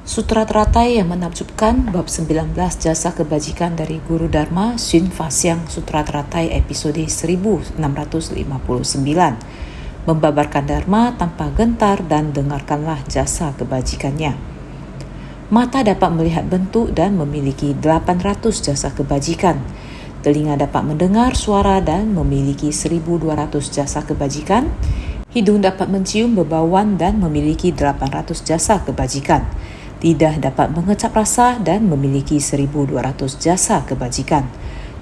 Sutra Teratai yang menakjubkan bab 19 jasa kebajikan dari Guru Dharma Shin Fasyang Sutra Teratai episode 1659. Membabarkan Dharma tanpa gentar dan dengarkanlah jasa kebajikannya. Mata dapat melihat bentuk dan memiliki 800 jasa kebajikan. Telinga dapat mendengar suara dan memiliki 1200 jasa kebajikan. Hidung dapat mencium bebauan dan memiliki 800 jasa kebajikan. Lidah dapat mengecap rasa dan memiliki 1200 jasa kebajikan.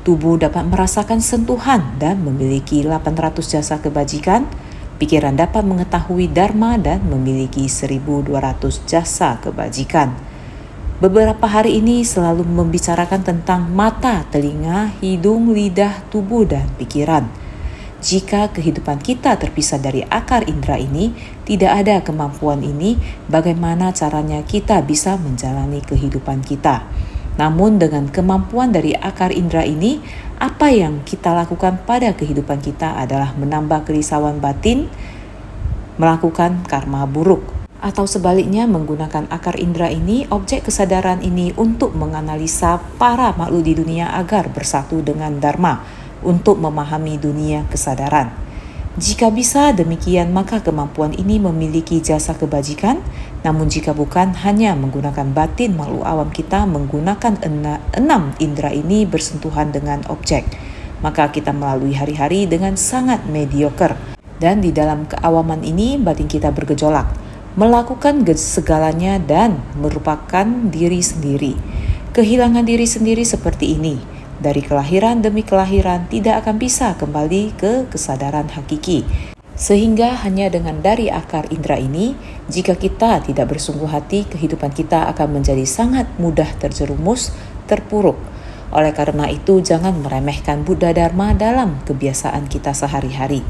Tubuh dapat merasakan sentuhan dan memiliki 800 jasa kebajikan. Pikiran dapat mengetahui dharma dan memiliki 1200 jasa kebajikan. Beberapa hari ini selalu membicarakan tentang mata, telinga, hidung, lidah, tubuh, dan pikiran. Jika kehidupan kita terpisah dari akar indera ini, tidak ada kemampuan ini, bagaimana caranya kita bisa menjalani kehidupan kita? Namun dengan kemampuan dari akar indera ini, apa yang kita lakukan pada kehidupan kita adalah menambah kerisauan batin, melakukan karma buruk. Atau sebaliknya menggunakan akar indera ini, objek kesadaran ini untuk menganalisa para makhluk di dunia agar bersatu dengan dharma, untuk memahami dunia kesadaran. Jika bisa demikian, maka kemampuan ini memiliki jasa kebajikan. Namun jika bukan, hanya menggunakan batin makhluk awam kita menggunakan 6 indera ini bersentuhan dengan objek, maka kita melalui hari-hari dengan sangat mediocre. Dan di dalam keawaman ini batin kita bergejolak, melakukan segalanya dan merupakan diri sendiri. Kehilangan diri sendiri seperti ini, dari kelahiran demi kelahiran tidak akan bisa kembali ke kesadaran hakiki. Sehingga hanya dengan dari akar indera ini, jika kita tidak bersungguh hati, kehidupan kita akan menjadi sangat mudah terjerumus, terpuruk. Oleh karena itu, jangan meremehkan Buddha Dharma dalam kebiasaan kita sehari-hari.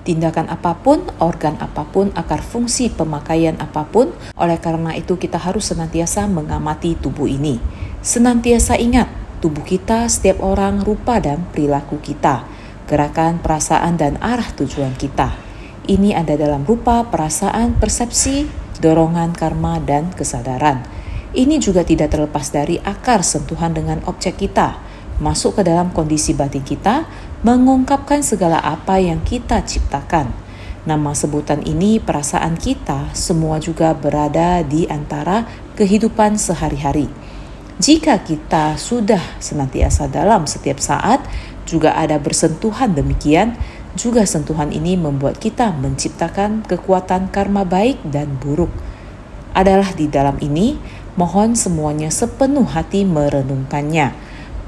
Tindakan apapun, organ apapun, akar fungsi pemakaian apapun, oleh karena itu kita harus senantiasa mengamati tubuh ini. Senantiasa ingat, tubuh kita, setiap orang, rupa dan perilaku kita, gerakan, perasaan, dan arah tujuan kita. Ini ada dalam rupa, perasaan, persepsi, dorongan, karma, dan kesadaran. Ini juga tidak terlepas dari akar sentuhan dengan objek kita, masuk ke dalam kondisi batin kita, mengungkapkan segala apa yang kita ciptakan. Nama sebutan ini, perasaan kita, semua juga berada di antara kehidupan sehari-hari. Jika kita sudah senantiasa dalam setiap saat, juga ada bersentuhan demikian, juga sentuhan ini membuat kita menciptakan kekuatan karma baik dan buruk. Adalah di dalam ini, mohon semuanya sepenuh hati merenungkannya,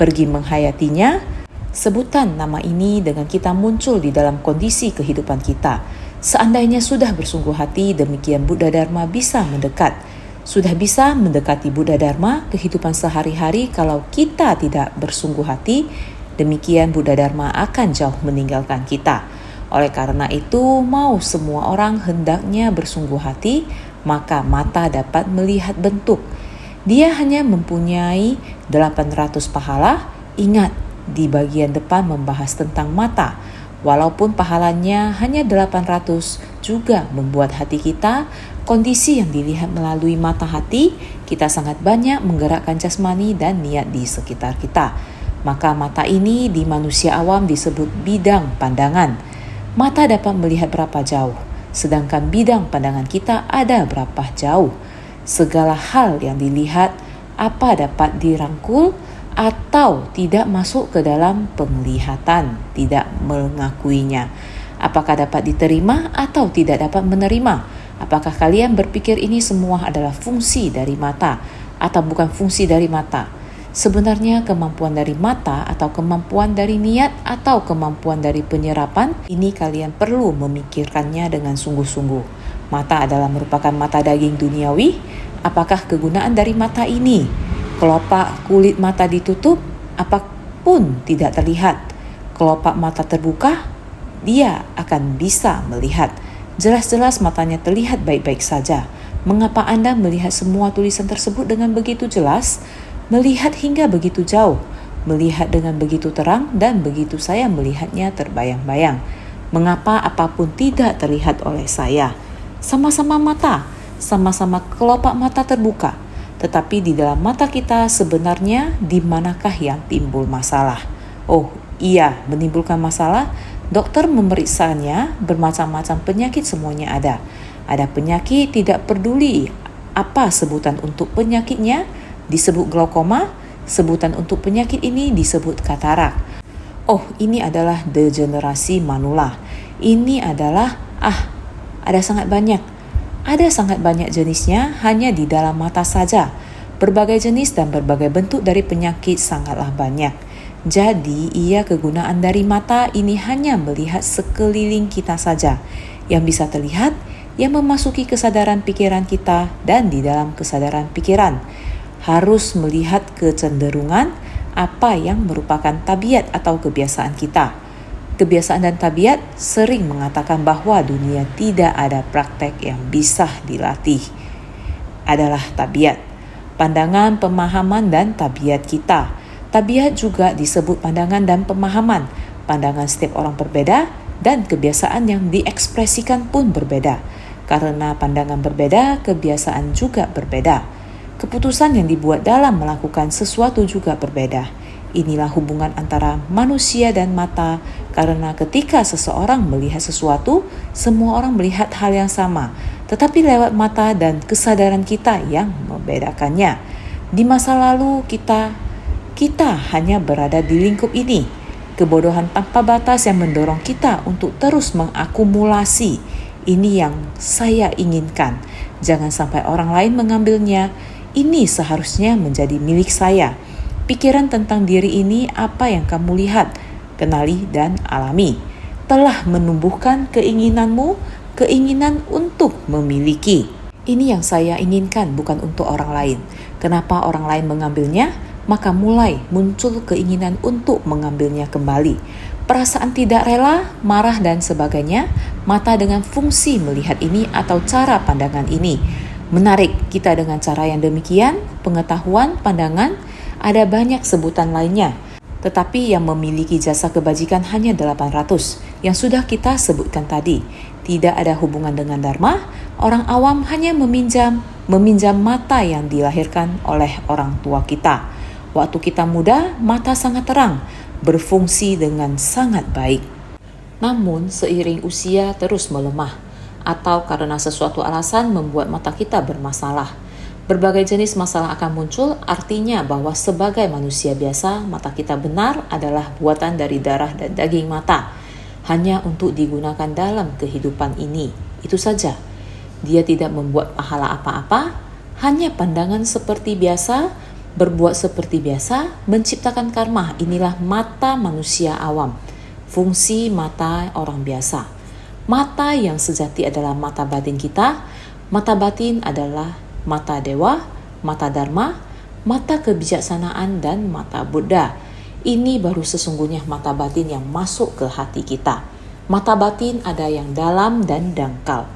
pergi menghayatinya. Sebutan nama ini dengan kita muncul di dalam kondisi kehidupan kita. Seandainya sudah bersungguh hati, demikian Buddha Dharma bisa mendekat. Sudah bisa mendekati Buddha Dharma kehidupan sehari-hari. Kalau kita tidak bersungguh hati, demikian Buddha Dharma akan jauh meninggalkan kita. Oleh karena itu, mau semua orang hendaknya bersungguh hati, maka mata dapat melihat bentuk. Dia hanya mempunyai 800 pahala. Ingat, di bagian depan membahas tentang mata. Walaupun pahalanya hanya 800, juga membuat hati kita, kondisi yang dilihat melalui mata hati, kita sangat banyak menggerakkan jasmani dan niat di sekitar kita. Maka mata ini di manusia awam disebut bidang pandangan. Mata dapat melihat berapa jauh, sedangkan bidang pandangan kita ada berapa jauh. Segala hal yang dilihat, apa dapat dirangkul atau tidak masuk ke dalam penglihatan, tidak mengakuinya. Apakah dapat diterima atau tidak dapat menerima? Apakah kalian berpikir ini semua adalah fungsi dari mata atau bukan fungsi dari mata? Sebenarnya kemampuan dari mata atau kemampuan dari niat atau kemampuan dari penyerapan, ini kalian perlu memikirkannya dengan sungguh-sungguh. Mata adalah merupakan mata daging duniawi. Apakah kegunaan dari mata ini? Kelopak kulit mata ditutup, apapun tidak terlihat. Kelopak mata terbuka, dia akan bisa melihat. Jelas-jelas matanya terlihat baik-baik saja. Mengapa Anda melihat semua tulisan tersebut dengan begitu jelas? Melihat hingga begitu jauh, melihat dengan begitu terang, dan begitu saya melihatnya terbayang-bayang. Mengapa apapun tidak terlihat oleh saya? Sama-sama mata, sama-sama kelopak mata terbuka. Tetapi di dalam mata kita sebenarnya di manakah yang timbul masalah? Oh iya, menimbulkan masalah. Dokter memeriksanya, bermacam-macam penyakit semuanya ada. Ada penyakit tidak peduli apa sebutan untuk penyakitnya, disebut glaukoma, sebutan untuk penyakit ini disebut katarak. Oh, ini adalah degenerasi manula. Ini adalah, ada sangat banyak. Ada sangat banyak jenisnya hanya di dalam mata saja. Berbagai jenis dan berbagai bentuk dari penyakit sangatlah banyak. Jadi, kegunaan dari mata ini hanya melihat sekeliling kita saja. Yang bisa terlihat, yang memasuki kesadaran pikiran kita dan di dalam kesadaran pikiran. Harus melihat kecenderungan apa yang merupakan tabiat atau kebiasaan kita. Kebiasaan dan tabiat sering mengatakan bahwa dunia tidak ada praktek yang bisa dilatih. Adalah tabiat, pandangan, pemahaman, dan tabiat kita. Tabiat juga disebut pandangan dan pemahaman. Pandangan setiap orang berbeda dan kebiasaan yang diekspresikan pun berbeda. Karena pandangan berbeda, kebiasaan juga berbeda. Keputusan yang dibuat dalam melakukan sesuatu juga berbeda. Inilah hubungan antara manusia dan mata, karena ketika seseorang melihat sesuatu, semua orang melihat hal yang sama, tetapi lewat mata dan kesadaran kita yang membedakannya. Di masa lalu kita hanya berada di lingkup ini, kebodohan tanpa batas yang mendorong kita untuk terus mengakumulasi. Ini yang saya inginkan. Jangan sampai orang lain mengambilnya. Ini seharusnya menjadi milik saya. Pikiran tentang diri ini apa yang kamu lihat, kenali dan alami. Telah menumbuhkan keinginanmu, keinginan untuk memiliki. Ini yang saya inginkan, bukan untuk orang lain. Kenapa orang lain mengambilnya? Maka mulai muncul keinginan untuk mengambilnya kembali. Perasaan tidak rela, marah dan sebagainya, mata dengan fungsi melihat ini atau cara pandangan ini. Menarik kita dengan cara yang demikian, pengetahuan, pandangan, ada banyak sebutan lainnya. Tetapi yang memiliki jasa kebajikan hanya 800, yang sudah kita sebutkan tadi. Tidak ada hubungan dengan dharma, orang awam hanya meminjam mata yang dilahirkan oleh orang tua kita. Waktu kita muda, mata sangat terang, berfungsi dengan sangat baik. Namun, seiring usia terus melemah, atau karena sesuatu alasan membuat mata kita bermasalah. Berbagai jenis masalah akan muncul, artinya bahwa sebagai manusia biasa, mata kita benar adalah buatan dari darah dan daging mata, hanya untuk digunakan dalam kehidupan ini. Itu saja. Dia tidak membuat pahala apa-apa, hanya pandangan seperti biasa, berbuat seperti biasa, menciptakan karma. Inilah mata manusia awam, fungsi mata orang biasa. Mata yang sejati adalah mata batin kita. Mata batin adalah mata dewa, mata dharma, mata kebijaksanaan, dan mata Buddha. Ini baru sesungguhnya mata batin yang masuk ke hati kita. Mata batin ada yang dalam dan dangkal.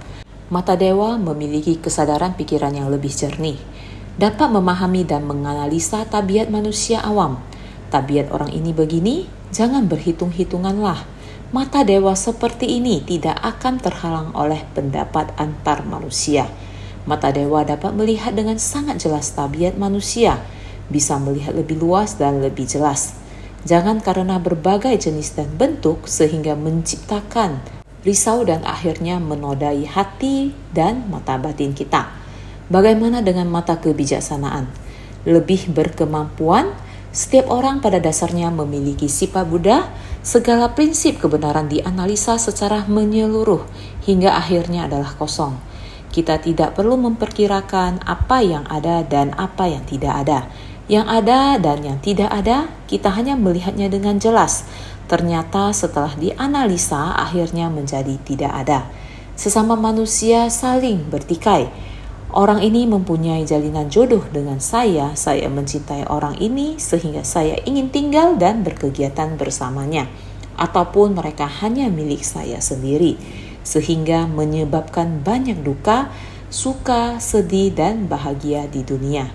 Mata dewa memiliki kesadaran pikiran yang lebih jernih, dapat memahami dan menganalisa tabiat manusia awam. Tabiat orang ini begini, jangan berhitung-hitunganlah. Mata dewa seperti ini tidak akan terhalang oleh pendapat antar manusia. Mata dewa dapat melihat dengan sangat jelas tabiat manusia, bisa melihat lebih luas dan lebih jelas. Jangan karena berbagai jenis dan bentuk sehingga menciptakan risau dan akhirnya menodai hati dan mata batin kita. Bagaimana dengan mata kebijaksanaan? Lebih berkemampuan, setiap orang pada dasarnya memiliki sifat Buddha, segala prinsip kebenaran dianalisa secara menyeluruh hingga akhirnya adalah kosong. Kita tidak perlu memperkirakan apa yang ada dan apa yang tidak ada. Yang ada dan yang tidak ada, kita hanya melihatnya dengan jelas. Ternyata setelah dianalisa, akhirnya menjadi tidak ada. Sesama manusia saling bertikai. Orang ini mempunyai jalinan jodoh dengan saya mencintai orang ini sehingga saya ingin tinggal dan berkegiatan bersamanya. Ataupun mereka hanya milik saya sendiri, sehingga menyebabkan banyak duka, suka, sedih, dan bahagia di dunia.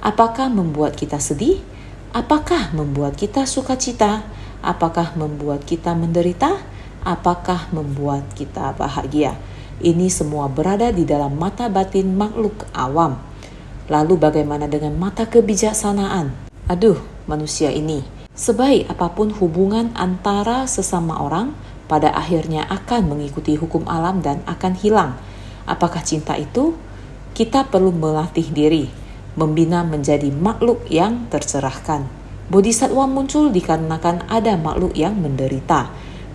Apakah membuat kita sedih? Apakah membuat kita sukacita? Apakah membuat kita menderita? Apakah membuat kita bahagia? Ini semua berada di dalam mata batin makhluk awam. Lalu bagaimana dengan mata kebijaksanaan? Aduh, manusia ini. Sebaik apapun hubungan antara sesama orang, pada akhirnya akan mengikuti hukum alam dan akan hilang. Apakah cinta itu? Kita perlu melatih diri, membina menjadi makhluk yang tercerahkan. Bodhisatwa muncul dikarenakan ada makhluk yang menderita.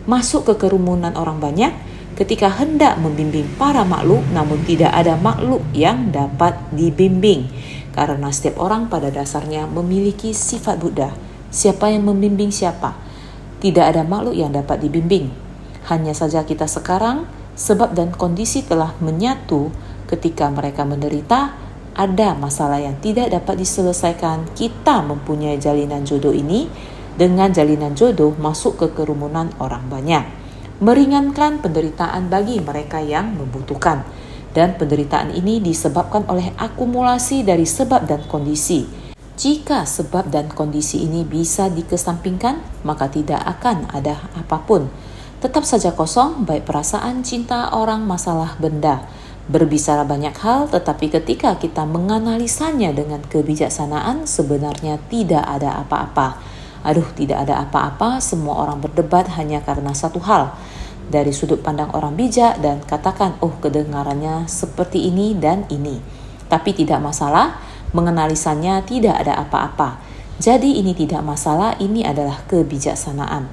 Masuk ke kerumunan orang banyak, ketika hendak membimbing para makhluk, namun tidak ada makhluk yang dapat dibimbing. Karena setiap orang pada dasarnya memiliki sifat Buddha. Siapa yang membimbing siapa? Tidak ada makhluk yang dapat dibimbing. Hanya saja kita sekarang, sebab dan kondisi telah menyatu. Ketika mereka menderita, ada masalah yang tidak dapat diselesaikan. Kita mempunyai jalinan jodoh ini. Dengan jalinan jodoh masuk ke kerumunan orang banyak, meringankan penderitaan bagi mereka yang membutuhkan. Dan penderitaan ini disebabkan oleh akumulasi dari sebab dan kondisi. Jika sebab dan kondisi ini bisa dikesampingkan, maka tidak akan ada apapun. Tetap saja kosong, baik perasaan, cinta, orang, masalah, benda. Berbicara banyak hal, tetapi ketika kita menganalisanya dengan kebijaksanaan, sebenarnya tidak ada apa-apa. Tidak ada apa-apa, semua orang berdebat hanya karena satu hal. Dari sudut pandang orang bijak dan katakan, kedengarannya seperti ini dan ini. Tapi tidak masalah, menganalisanya tidak ada apa-apa. Jadi ini tidak masalah, ini adalah kebijaksanaan.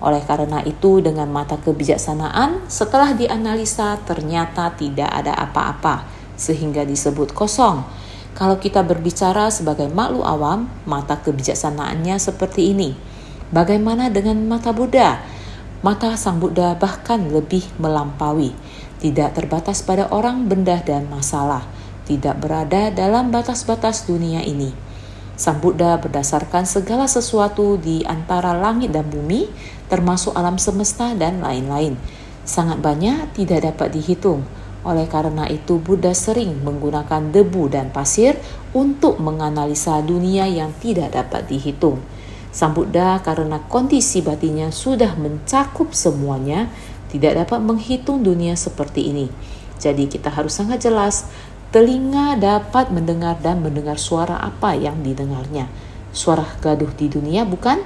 Oleh karena itu, dengan mata kebijaksanaan, setelah dianalisa ternyata tidak ada apa-apa, sehingga disebut kosong. Kalau kita berbicara sebagai makhluk awam, mata kebijaksanaannya seperti ini. Bagaimana dengan mata Buddha? Mata Sang Buddha bahkan lebih melampaui. Tidak terbatas pada orang, benda, dan masalah. Tidak berada dalam batas-batas dunia ini. Sang Buddha berdasarkan segala sesuatu di antara langit dan bumi, termasuk alam semesta dan lain-lain. Sangat banyak, tidak dapat dihitung. Oleh karena itu, Buddha sering menggunakan debu dan pasir untuk menganalisa dunia yang tidak dapat dihitung. Sang Buddha karena kondisi batinnya sudah mencakup semuanya, tidak dapat menghitung dunia seperti ini. Jadi kita harus sangat jelas, telinga dapat mendengar dan mendengar suara apa yang didengarnya. Suara gaduh di dunia bukan?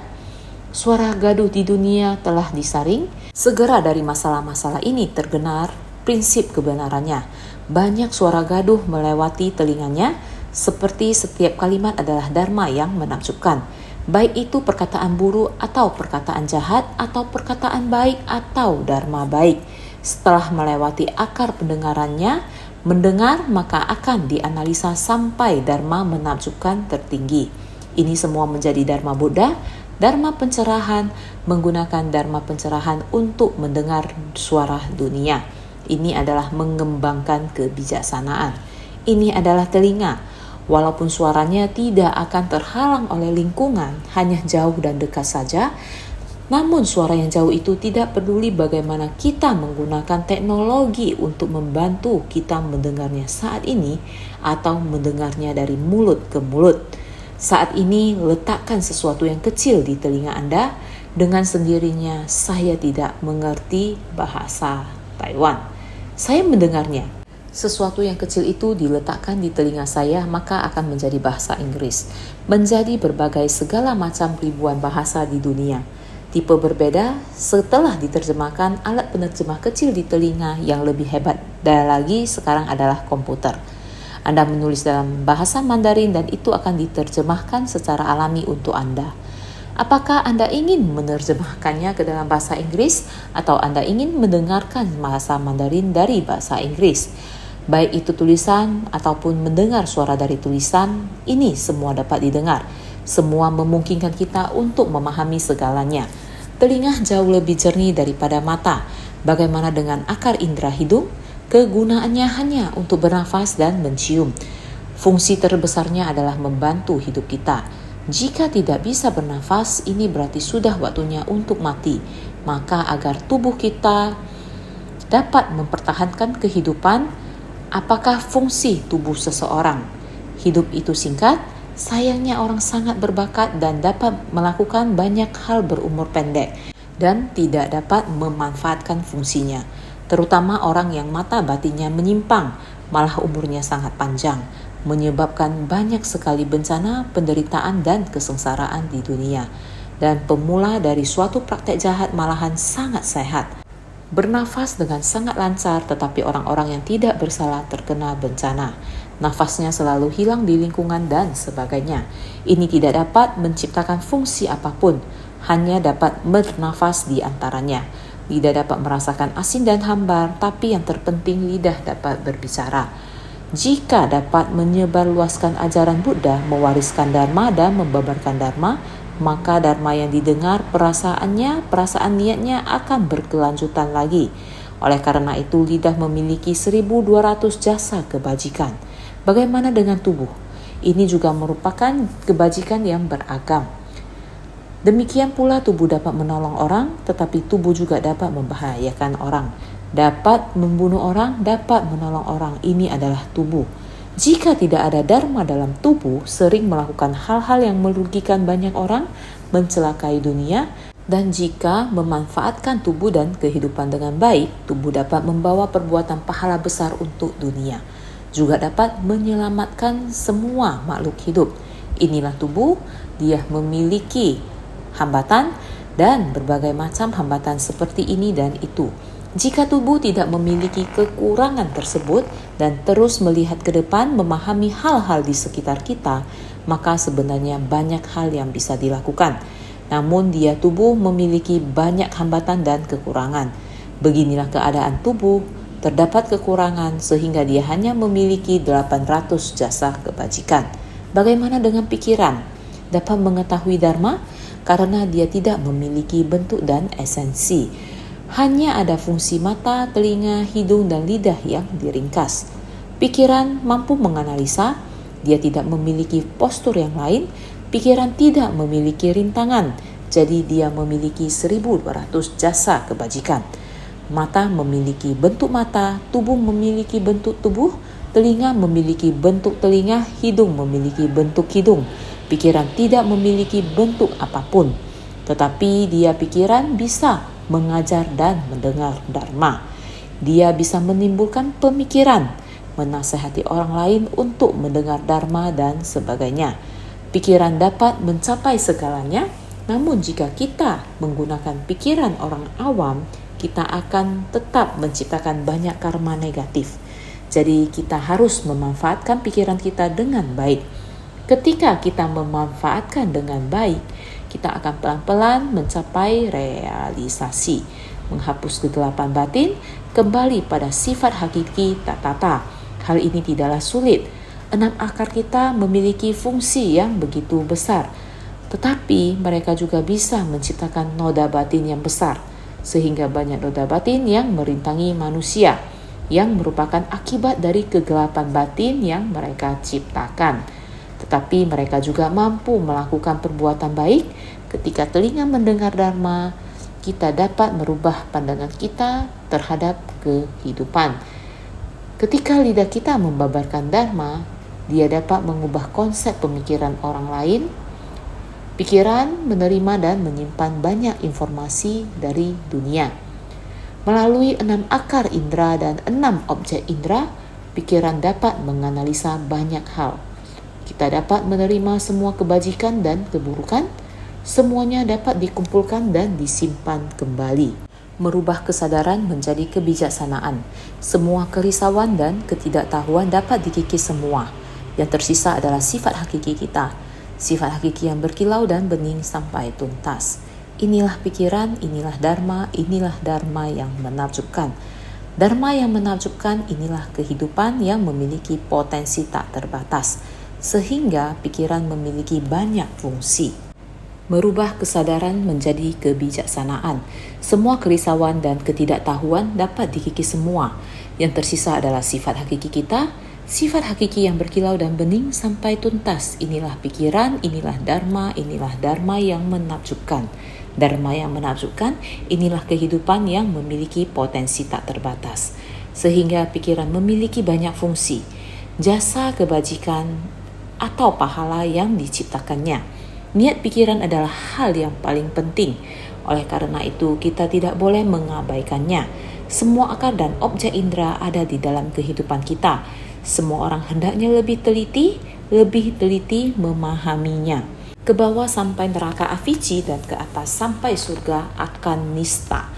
Suara gaduh di dunia telah disaring. Segera dari masalah-masalah ini terdengar prinsip kebenarannya. Banyak suara gaduh melewati telinganya, seperti setiap kalimat adalah dharma yang menakjubkan. Baik itu perkataan buruk atau perkataan jahat, atau perkataan baik atau dharma baik. Setelah melewati akar pendengarannya, mendengar maka akan dianalisa sampai dharma menakjubkan tertinggi. Ini semua menjadi dharma Buddha, dharma pencerahan, menggunakan dharma pencerahan untuk mendengar suara dunia. Ini adalah mengembangkan kebijaksanaan. Ini adalah telinga. Walaupun suaranya tidak akan terhalang oleh lingkungan, hanya jauh dan dekat saja, namun suara yang jauh itu tidak peduli bagaimana kita menggunakan teknologi untuk membantu kita mendengarnya saat ini atau mendengarnya dari mulut ke mulut. Saat ini letakkan sesuatu yang kecil di telinga Anda. Dengan sendirinya saya tidak mengerti bahasa Taiwan. Saya mendengarnya. Sesuatu yang kecil itu diletakkan di telinga saya, maka akan menjadi bahasa Inggris. Menjadi berbagai segala macam ribuan bahasa di dunia. Tipe berbeda setelah diterjemahkan alat penerjemah kecil di telinga yang lebih hebat lagi sekarang adalah komputer. Anda menulis dalam bahasa Mandarin dan itu akan diterjemahkan secara alami untuk Anda. Apakah Anda ingin menerjemahkannya ke dalam bahasa Inggris atau Anda ingin mendengarkan bahasa Mandarin dari bahasa Inggris? Baik itu tulisan ataupun mendengar suara dari tulisan, ini semua dapat didengar. Semua memungkinkan kita untuk memahami segalanya. Telinga jauh lebih jernih daripada mata. Bagaimana dengan akar indera hidung? Kegunaannya hanya untuk bernafas dan mencium. Fungsi terbesarnya adalah membantu hidup kita. Jika tidak bisa bernafas, ini berarti sudah waktunya untuk mati. Maka agar tubuh kita dapat mempertahankan kehidupan, apakah fungsi tubuh seseorang? Hidup itu singkat, sayangnya orang sangat berbakat dan dapat melakukan banyak hal berumur pendek dan tidak dapat memanfaatkan fungsinya. Terutama orang yang mata batinnya menyimpang, malah umurnya sangat panjang. menyebabkan banyak sekali bencana, penderitaan dan kesengsaraan di dunia. Dan pemula dari suatu praktek jahat malahan sangat sehat. Bernafas dengan sangat lancar, tetapi orang-orang yang tidak bersalah terkena bencana. Nafasnya selalu hilang di lingkungan dan sebagainya. Ini tidak dapat menciptakan fungsi apapun, hanya dapat bernafas di antaranya. Lidah dapat merasakan asin dan hambar, tapi yang terpenting lidah dapat berbicara. Jika dapat menyebarluaskan ajaran Buddha, mewariskan Dharma dan membabarkan Dharma, maka Dharma yang didengar perasaan niatnya akan berkelanjutan lagi. Oleh karena itu, lidah memiliki 1.200 jasa kebajikan. Bagaimana dengan tubuh? Ini juga merupakan kebajikan yang beragam. Demikian pula tubuh dapat menolong orang, tetapi tubuh juga dapat membahayakan orang. Dapat membunuh orang, dapat menolong orang. Ini adalah tubuh. Jika tidak ada dharma dalam tubuh, sering melakukan hal-hal yang merugikan banyak orang, mencelakai dunia, dan jika memanfaatkan tubuh dan kehidupan dengan baik, tubuh dapat membawa perbuatan pahala besar untuk dunia. Juga dapat menyelamatkan semua makhluk hidup. Inilah tubuh, dia memiliki hambatan dan berbagai macam hambatan seperti ini dan itu. Jika tubuh tidak memiliki kekurangan tersebut dan terus melihat ke depan, memahami hal-hal di sekitar kita, maka sebenarnya banyak hal yang bisa dilakukan. Namun dia tubuh memiliki banyak hambatan dan kekurangan. Beginilah keadaan tubuh, terdapat kekurangan sehingga dia hanya memiliki 800 jasa kebajikan. Bagaimana dengan pikiran? Dapat mengetahui dharma karena dia tidak memiliki bentuk dan esensi. Hanya ada fungsi mata, telinga, hidung, dan lidah yang diringkas. Pikiran mampu menganalisa, dia tidak memiliki postur yang lain. Pikiran tidak memiliki rintangan, jadi dia memiliki 1.200 jasa kebajikan. Mata memiliki bentuk mata, tubuh memiliki bentuk tubuh, telinga memiliki bentuk telinga, hidung memiliki bentuk hidung. Pikiran tidak memiliki bentuk apapun, tetapi dia pikiran bisa mengajar dan mendengar dharma. Dia bisa menimbulkan pemikiran, menasihati orang lain untuk mendengar dharma dan sebagainya. Pikiran dapat mencapai segalanya, namun jika kita menggunakan pikiran orang awam, kita akan tetap menciptakan banyak karma negatif. Jadi kita harus memanfaatkan pikiran kita dengan baik. Ketika kita memanfaatkan dengan baik, kita akan pelan-pelan mencapai realisasi, menghapus kegelapan batin, kembali pada sifat hakiki tatata. Hal ini tidaklah sulit. 6 akar kita memiliki fungsi yang begitu besar, tetapi mereka juga bisa menciptakan noda batin yang besar, sehingga banyak noda batin yang merintangi manusia, yang merupakan akibat dari kegelapan batin yang mereka ciptakan. Tetapi mereka juga mampu melakukan perbuatan baik. Ketika telinga mendengar dharma, kita dapat merubah pandangan kita terhadap kehidupan. Ketika lidah kita membabarkan dharma, dia dapat mengubah konsep pemikiran orang lain. Pikiran menerima dan menyimpan banyak informasi dari dunia. Melalui 6 akar indera dan 6 objek indera, pikiran dapat menganalisa banyak hal. Kita dapat menerima semua kebajikan dan keburukan. Semuanya dapat dikumpulkan dan disimpan kembali. Merubah kesadaran menjadi kebijaksanaan. Semua kerisauan dan ketidaktahuan dapat dikikis semua. Yang tersisa adalah sifat hakiki kita. Sifat hakiki yang berkilau dan bening sampai tuntas. Inilah pikiran, inilah dharma yang menakjubkan. Dharma yang menakjubkan inilah kehidupan yang memiliki potensi tak terbatas. Sehingga pikiran memiliki banyak fungsi. Merubah kesadaran menjadi kebijaksanaan. Semua kerisauan dan ketidaktahuan dapat dikikis semua. Yang tersisa adalah sifat hakiki kita, sifat hakiki yang berkilau dan bening sampai tuntas. Inilah pikiran, inilah dharma yang menakjubkan. Dharma yang menakjubkan, inilah kehidupan yang memiliki potensi tak terbatas. Sehingga pikiran memiliki banyak fungsi. Jasa kebajikan atau pahala yang diciptakannya. Niat pikiran adalah hal yang paling penting. Oleh karena itu, kita tidak boleh mengabaikannya. Semua akar dan objek indera ada di dalam kehidupan kita. Semua orang hendaknya lebih teliti memahaminya. Ke bawah sampai neraka Avici dan ke atas sampai surga akan nista.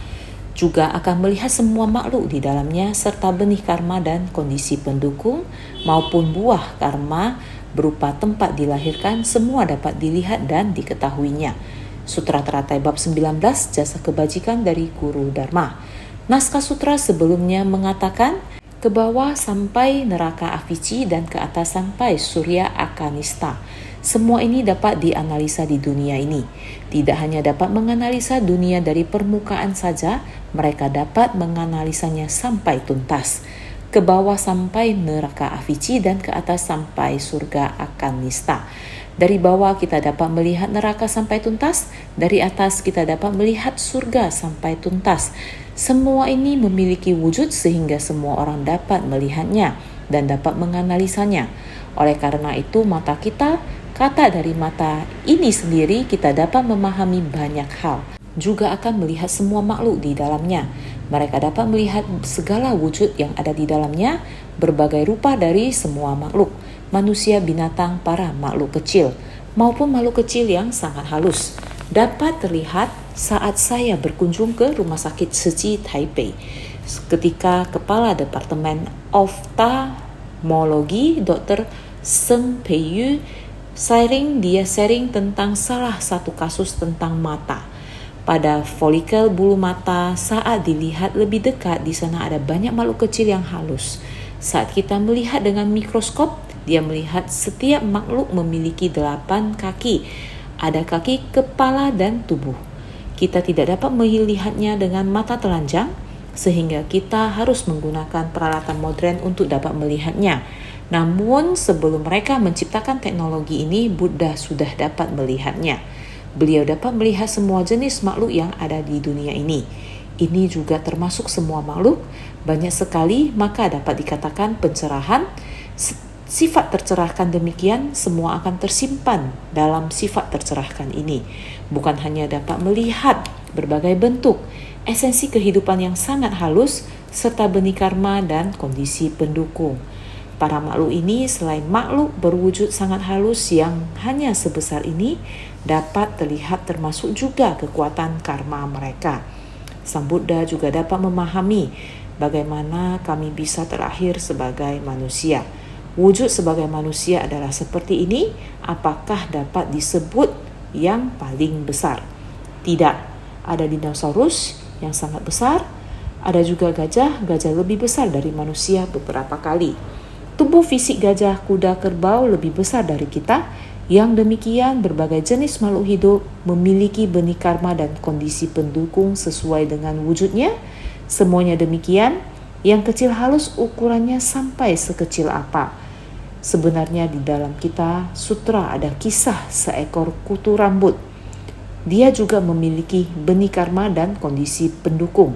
Juga akan melihat semua makhluk di dalamnya serta benih karma dan kondisi pendukung maupun buah karma berupa tempat dilahirkan, semua dapat dilihat dan diketahuinya. Sutra Teratai Bab 19 Jasa Kebajikan dari Guru Dharma. Naskah sutra sebelumnya mengatakan ke bawah sampai neraka Avici dan ke atas sampai surya akanista. Semua ini dapat dianalisa di dunia ini. Tidak hanya dapat menganalisa dunia dari permukaan saja, mereka dapat menganalisanya sampai tuntas. Ke bawah sampai neraka Avici dan ke atas sampai surga akanista. Dari bawah kita dapat melihat neraka sampai tuntas, dari atas kita dapat melihat surga sampai tuntas. Semua ini memiliki wujud sehingga semua orang dapat melihatnya dan dapat menganalisanya. Oleh karena itu mata kita, kata dari mata ini sendiri kita dapat memahami banyak hal. Juga akan melihat semua makhluk di dalamnya. Mereka dapat melihat segala wujud yang ada di dalamnya, berbagai rupa dari semua makhluk. Manusia, binatang, para makhluk kecil, maupun makhluk kecil yang sangat halus. Dapat terlihat saat saya berkunjung ke Rumah Sakit Tzu Chi Taipei. Ketika Kepala Departemen Oftalmologi Dr. Seng Peiyu sharing tentang salah satu kasus tentang mata. Pada folikel bulu mata, saat dilihat lebih dekat, di sana ada banyak makhluk kecil yang halus. Saat kita melihat dengan mikroskop, dia melihat setiap makhluk memiliki 8 kaki. Ada kaki, kepala, dan tubuh. Kita tidak dapat melihatnya dengan mata telanjang, sehingga kita harus menggunakan peralatan modern untuk dapat melihatnya. Namun sebelum mereka menciptakan teknologi ini, Buddha sudah dapat melihatnya. Beliau dapat melihat semua jenis makhluk yang ada di dunia ini. Ini juga termasuk semua makhluk, banyak sekali, maka dapat dikatakan pencerahan. Sifat tercerahkan demikian, semua akan tersimpan dalam sifat tercerahkan ini. Bukan hanya dapat melihat berbagai bentuk, esensi kehidupan yang sangat halus, serta benih karma dan kondisi pendukung. Para makhluk ini selain makhluk berwujud sangat halus yang hanya sebesar ini, dapat terlihat termasuk juga kekuatan karma mereka. Sang Buddha juga dapat memahami bagaimana kami bisa terlahir sebagai manusia. Wujud sebagai manusia adalah seperti ini, apakah dapat disebut yang paling besar? Tidak. Ada dinosaurus yang sangat besar, ada juga gajah lebih besar dari manusia beberapa kali. Tubuh fisik gajah, kuda, kerbau lebih besar dari kita. Yang demikian, berbagai jenis makhluk hidup memiliki benih karma dan kondisi pendukung sesuai dengan wujudnya. Semuanya demikian, yang kecil halus ukurannya sampai sekecil apa. Sebenarnya di dalam kita sutra ada kisah seekor kutu rambut. Dia juga memiliki benih karma dan kondisi pendukung.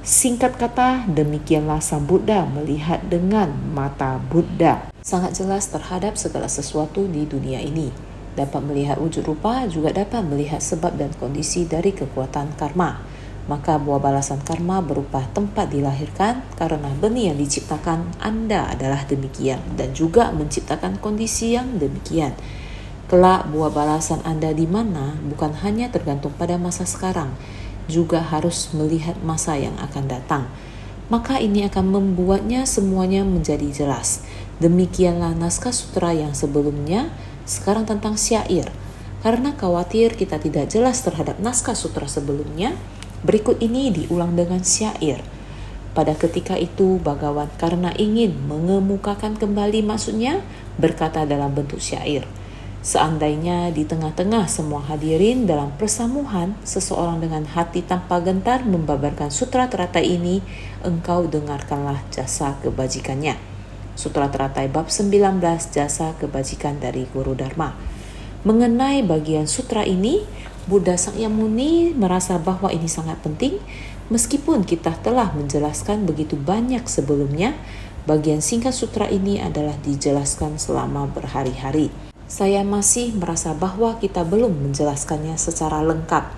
Singkat kata, demikianlah Sang Buddha melihat dengan mata Buddha. Sangat jelas terhadap segala sesuatu di dunia ini. Dapat melihat wujud rupa, juga dapat melihat sebab dan kondisi dari kekuatan karma. Maka buah balasan karma berupa tempat dilahirkan, karena benih yang diciptakan Anda adalah demikian, dan juga menciptakan kondisi yang demikian. Kelak buah balasan Anda di mana bukan hanya tergantung pada masa sekarang, juga harus melihat masa yang akan datang. Maka ini akan membuatnya semuanya menjadi jelas. Demikianlah naskah sutra yang sebelumnya, sekarang tentang syair. Karena khawatir kita tidak jelas terhadap naskah sutra sebelumnya, berikut ini diulang dengan syair. Pada ketika itu, Bhagawan karena ingin mengemukakan kembali maksudnya, berkata dalam bentuk syair. Seandainya di tengah-tengah semua hadirin dalam persamuhan, seseorang dengan hati tanpa gentar membabarkan sutra teratai ini, engkau dengarkanlah jasa kebajikannya. Sutra Teratai Bab 19 Jasa Kebajikan dari Guru Dharma. Mengenai bagian sutra ini, Buddha Sakyamuni merasa bahwa ini sangat penting, meskipun kita telah menjelaskan begitu banyak sebelumnya. Bagian singkat sutra ini adalah dijelaskan selama berhari-hari. Saya masih merasa bahwa kita belum menjelaskannya secara lengkap.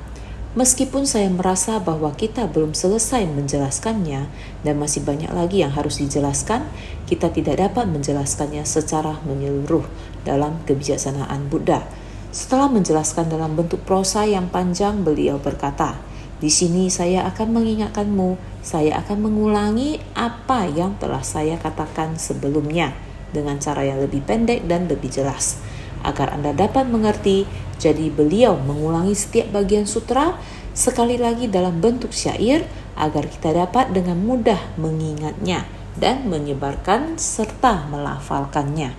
Meskipun saya merasa bahwa kita belum selesai menjelaskannya dan masih banyak lagi yang harus dijelaskan, kita tidak dapat menjelaskannya secara menyeluruh dalam kebijaksanaan Buddha. Setelah menjelaskan dalam bentuk prosa yang panjang, beliau berkata, "Di sini saya akan mengingatkanmu, saya akan mengulangi apa yang telah saya katakan sebelumnya dengan cara yang lebih pendek dan lebih jelas, agar Anda dapat mengerti." Jadi beliau mengulangi setiap bagian sutra sekali lagi dalam bentuk syair agar kita dapat dengan mudah mengingatnya dan menyebarkan serta melafalkannya.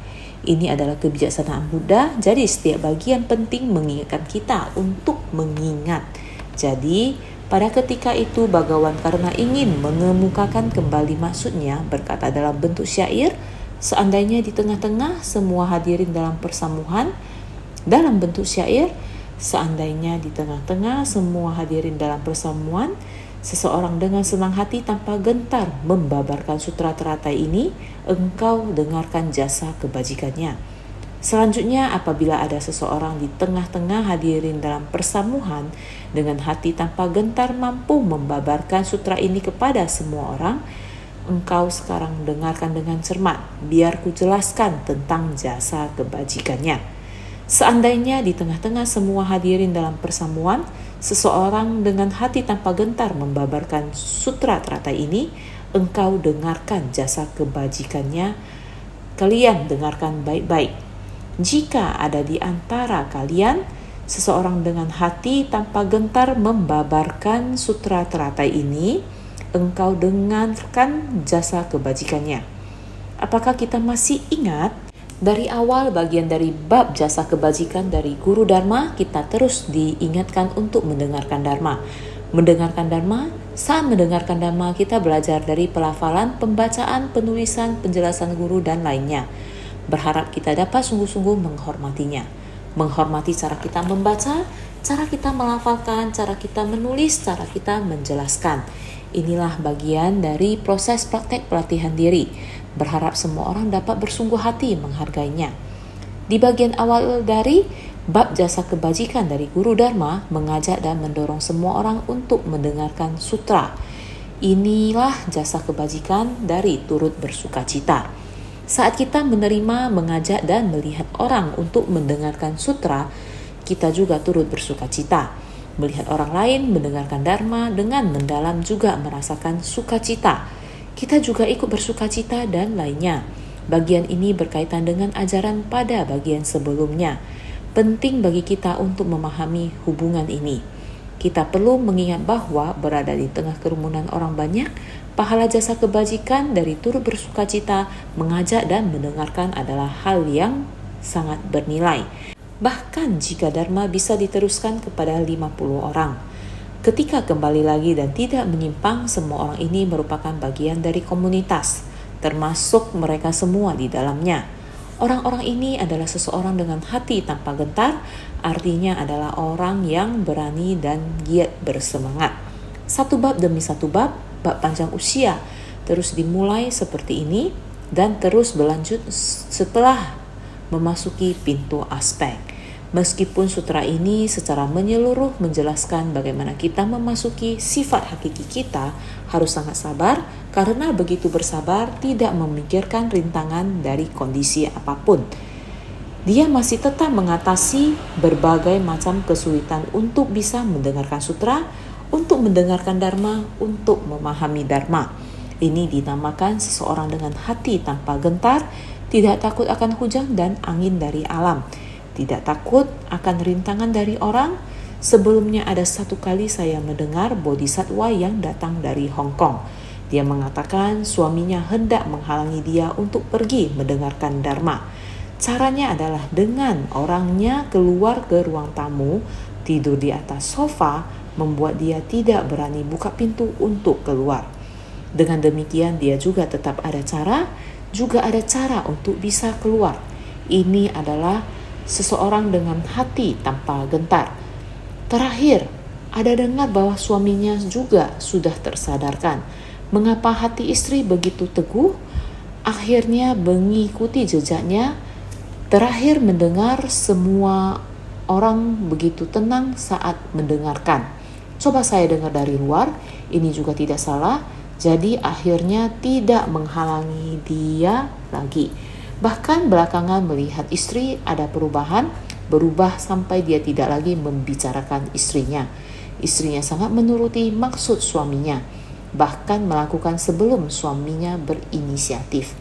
Ini adalah kebijaksanaan Buddha, jadi setiap bagian penting mengingatkan kita untuk mengingat. Jadi pada ketika itu Bhagawan karena ingin mengemukakan kembali maksudnya berkata dalam bentuk syair, seandainya di tengah-tengah semua hadirin dalam persamuhan, dalam bentuk syair, seandainya di tengah-tengah semua hadirin dalam persamuan, seseorang dengan senang hati tanpa gentar membabarkan sutra teratai ini, engkau dengarkan jasa kebajikannya. Selanjutnya, apabila ada seseorang di tengah-tengah hadirin dalam persamuhan dengan hati tanpa gentar mampu membabarkan sutra ini kepada semua orang, engkau sekarang dengarkan dengan cermat, biar ku jelaskan tentang jasa kebajikannya. Seandainya di tengah-tengah semua hadirin dalam persamuan, seseorang dengan hati tanpa gentar membabarkan sutra teratai ini, engkau dengarkan jasa kebajikannya. Kalian dengarkan baik-baik. Jika ada di antara kalian seseorang dengan hati tanpa gentar membabarkan sutra teratai ini, engkau dengarkan jasa kebajikannya. Apakah kita masih ingat? Dari awal bagian dari bab jasa kebajikan dari Guru Dharma, kita terus diingatkan untuk mendengarkan Dharma. Mendengarkan Dharma, saat mendengarkan Dharma kita belajar dari pelafalan, pembacaan, penulisan, penjelasan guru dan lainnya. Berharap kita dapat sungguh-sungguh menghormatinya. Menghormati cara kita membaca, cara kita melafalkan, cara kita menulis, cara kita menjelaskan. Inilah bagian dari proses praktek pelatihan diri. Berharap semua orang dapat bersungguh hati menghargainya. Di bagian awal dari bab jasa kebajikan dari Guru Dharma mengajak dan mendorong semua orang untuk mendengarkan sutra. Inilah jasa kebajikan dari turut bersukacita. Saat kita menerima, mengajak dan melihat orang untuk mendengarkan sutra, kita juga turut bersukacita. Melihat orang lain mendengarkan Dharma dengan mendalam juga merasakan sukacita. Kita juga ikut bersukacita dan lainnya. Bagian ini berkaitan dengan ajaran pada bagian sebelumnya. Penting bagi kita untuk memahami hubungan ini. Kita perlu mengingat bahwa berada di tengah kerumunan orang banyak, pahala jasa kebajikan dari turut bersukacita, mengajak dan mendengarkan adalah hal yang sangat bernilai. Bahkan jika Dharma bisa diteruskan kepada 50 orang. Ketika kembali lagi dan tidak menyimpang, semua orang ini merupakan bagian dari komunitas, termasuk mereka semua di dalamnya. Orang-orang ini adalah seseorang dengan hati tanpa gentar, artinya adalah orang yang berani dan giat bersemangat. Satu bab demi satu bab panjang usia, terus dimulai seperti ini dan terus berlanjut setelah memasuki pintu aspek. Meskipun sutra ini secara menyeluruh menjelaskan bagaimana kita memasuki sifat hakiki kita, harus sangat sabar karena begitu bersabar tidak memikirkan rintangan dari kondisi apapun. Dia masih tetap mengatasi berbagai macam kesulitan untuk bisa mendengarkan sutra, untuk mendengarkan Dharma, untuk memahami Dharma. Ini dinamakan seseorang dengan hati tanpa gentar, tidak takut akan hujan dan angin dari alam. Tidak takut akan rintangan dari orang. Sebelumnya ada satu kali saya mendengar bodhisatwa yang datang dari Hong Kong. Dia mengatakan suaminya hendak menghalangi dia untuk pergi mendengarkan Dharma. Caranya adalah dengan orangnya keluar ke ruang tamu, tidur di atas sofa, membuat dia tidak berani buka pintu untuk keluar. Dengan demikian dia juga tetap ada cara untuk bisa keluar. Ini adalah seseorang dengan hati tanpa gentar. Terakhir, ada dengar bahwa suaminya juga sudah tersadarkan. Mengapa hati istri begitu teguh? Akhirnya mengikuti jejaknya. Terakhir mendengar semua orang begitu tenang saat mendengarkan. Coba saya dengar dari luar, ini juga tidak salah, jadi akhirnya tidak menghalangi dia lagi. Bahkan belakangan melihat istri ada perubahan, berubah sampai dia tidak lagi membicarakan istrinya. Istrinya sangat menuruti maksud suaminya, bahkan melakukan sebelum suaminya berinisiatif.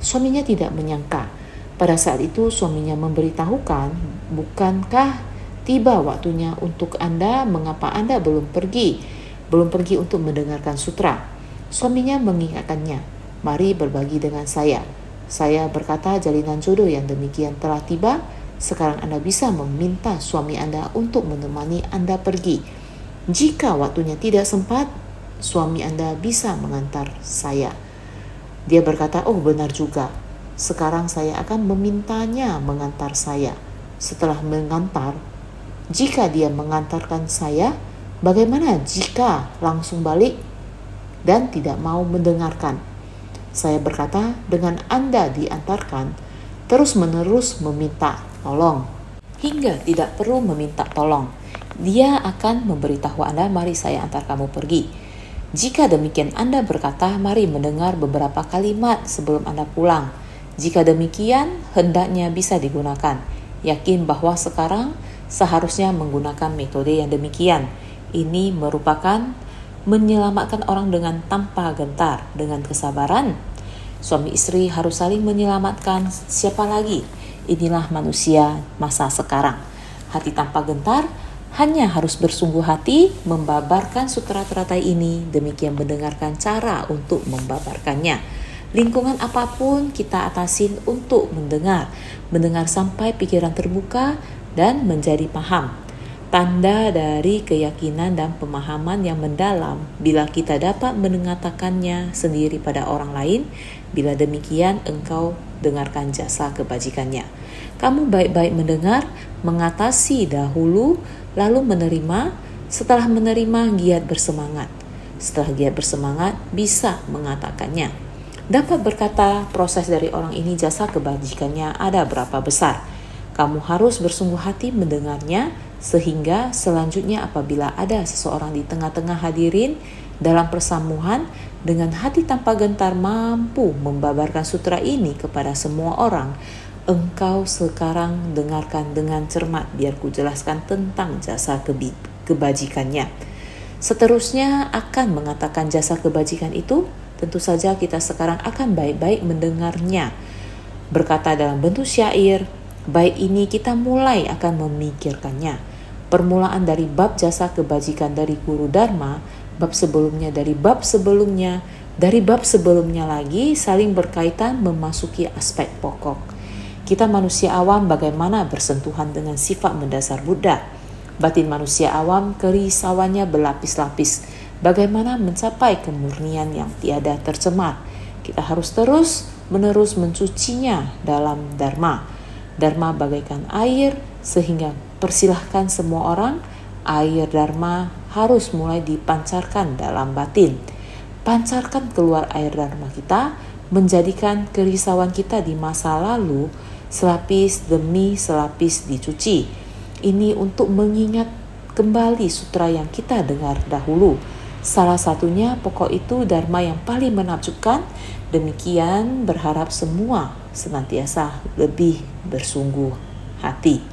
Suaminya tidak menyangka. Pada saat itu suaminya memberitahukan, bukankah tiba waktunya untuk Anda, mengapa Anda belum pergi untuk mendengarkan sutra? Suaminya mengingatkannya, mari berbagi dengan saya. Saya berkata jalinan jodoh yang demikian telah tiba, sekarang Anda bisa meminta suami Anda untuk menemani Anda pergi. Jika waktunya tidak sempat, suami Anda bisa mengantar saya. Dia berkata, oh benar juga, sekarang saya akan memintanya mengantar saya. Setelah mengantar, jika dia mengantarkan saya, bagaimana jika langsung balik dan tidak mau mendengarkan? Saya berkata, dengan Anda diantarkan, terus-menerus meminta tolong, hingga tidak perlu meminta tolong. Dia akan memberitahu Anda, mari saya antar kamu pergi. Jika demikian Anda berkata, mari mendengar beberapa kalimat sebelum Anda pulang. Jika demikian, hendaknya bisa digunakan. Yakin bahwa sekarang seharusnya menggunakan metode yang demikian. Ini merupakan menyelamatkan orang dengan tanpa gentar, dengan kesabaran. Suami istri harus saling menyelamatkan, siapa lagi? Inilah manusia masa sekarang. Hati tanpa gentar hanya harus bersungguh hati membabarkan sutra teratai ini, demikian mendengarkan cara untuk membabarkannya. Lingkungan apapun kita atasin untuk mendengar sampai pikiran terbuka dan menjadi paham. Tanda dari keyakinan dan pemahaman yang mendalam bila kita dapat mengatakannya sendiri pada orang lain. Bila demikian engkau dengarkan jasa kebajikannya. Kamu baik-baik mendengar, mengatasi dahulu, lalu menerima. Setelah menerima, giat bersemangat. Setelah giat bersemangat, bisa mengatakannya. Dapat berkata, proses dari orang ini jasa kebajikannya ada berapa besar. Kamu harus bersungguh hati mendengarnya, sehingga selanjutnya apabila ada seseorang di tengah-tengah hadirin dalam persamuhan, dengan hati tanpa gentar mampu membabarkan sutra ini kepada semua orang. Engkau sekarang dengarkan dengan cermat, biar ku jelaskan tentang jasa kebajikannya. Seterusnya akan mengatakan jasa kebajikan itu, tentu saja kita sekarang akan baik-baik mendengarnya. Berkata dalam bentuk syair, baik ini kita mulai akan memikirkannya. Permulaan dari bab jasa kebajikan dari guru Dharma, bab sebelumnya dari bab sebelumnya, dari bab sebelumnya lagi saling berkaitan memasuki aspek pokok. Kita manusia awam bagaimana bersentuhan dengan sifat mendasar Buddha. Batin manusia awam kerisauannya berlapis-lapis. Bagaimana mencapai kemurnian yang tiada tercemar. Kita harus terus-menerus mencucinya dalam Dharma. Dharma bagaikan air, sehingga persilahkan semua orang, air Dharma harus mulai dipancarkan dalam batin. Pancarkan keluar air Dharma kita, menjadikan kerisauan kita di masa lalu selapis demi selapis dicuci. Ini untuk mengingat kembali sutra yang kita dengar dahulu. Salah satunya pokok itu Dharma yang paling menakjubkan. Demikian berharap semua senantiasa lebih bersungguh hati.